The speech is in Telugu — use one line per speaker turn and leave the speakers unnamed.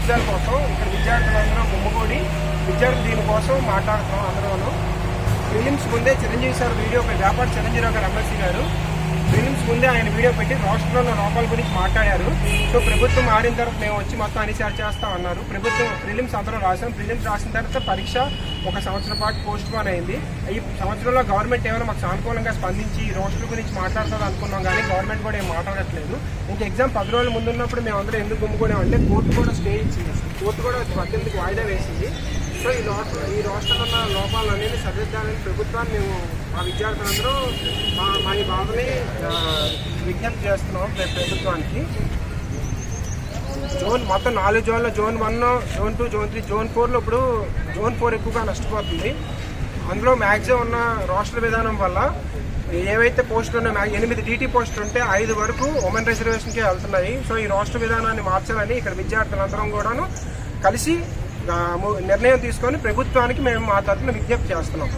పట్టుదల కోసం ఇక్కడ విద్యార్థులందరూ గుమ్మగూడి విద్యార్థులు దీనికోసం మాట్లాడుతున్నాం. అందరూను ప్రిలిమ్స్ ముందే చిరంజీవి సార్ వీడియో వ్యాపార చిరంజీవి గారు ఎమ్మెల్సీ గారు ప్రిలిమ్స్ ముందే ఆయన వీడియో పెట్టి రాష్ట్రంలో లోపాల గురించి మాట్లాడారు. సో ప్రభుత్వం మారిన తర్వాత మేము వచ్చి మొత్తం అన్ని సెట్ చేస్తామన్నారు. ప్రభుత్వం ప్రిలిమ్స్ అందరూ రాసాం. ప్రిలిమ్స్ రాసిన తర్వాత పరీక్ష 1 సంవత్సరం పాటు పోస్ట్ పోన్ అయింది. ఈ సంవత్సరంలో గవర్నమెంట్ ఏమైనా మాకు సానుకూలంగా స్పందించి రాష్ట్రం గురించి మాట్లాడుతుంది అనుకున్నాం, కానీ గవర్నమెంట్ కూడా ఏం మాట్లాడట్లేదు. ఇంకా ఎగ్జామ్ 10 రోజుల ముందు ఉన్నప్పుడు మేము అందరూ ఎందుకు గుమ్ముకోవడం కోర్టు కూడా స్టే ఇచ్చింది. కోర్టు కూడా 18కి వాయిదా వేసింది. సో ఈ రాష్ట్రంలో ఉన్న లోపాలన్నీ సరిదిద్దాలని ప్రభుత్వాన్ని మేము మా విద్యార్థులందరూ మా ఈ బాధని విజ్ఞప్తి చేస్తున్నాం ప్రభుత్వానికి. మొత్తం 4 జోన్లో జోన్ 1, జోన్ 2, జోన్ 3, జోన్ 4లో ఇప్పుడు జోన్ 4 ఎక్కువగా నష్టపోతుంది. అందులో మ్యాక్సిమం ఉన్న రాష్ట్ర విధానం వల్ల ఏవైతే పోస్టులు ఉన్నాయో 8 DT పోస్టులు ఉంటే 5 వరకు ఉమెన్ రిజర్వేషన్కే వెళ్తున్నాయి. సో ఈ రాష్ట్ర విధానాన్ని మార్చాలని ఇక్కడ విద్యార్థులందరం కూడాను కలిసి నిర్ణయం తీసుకొని ప్రభుత్వానికి మేము మా తరఫున విజ్ఞప్తి చేస్తున్నాం.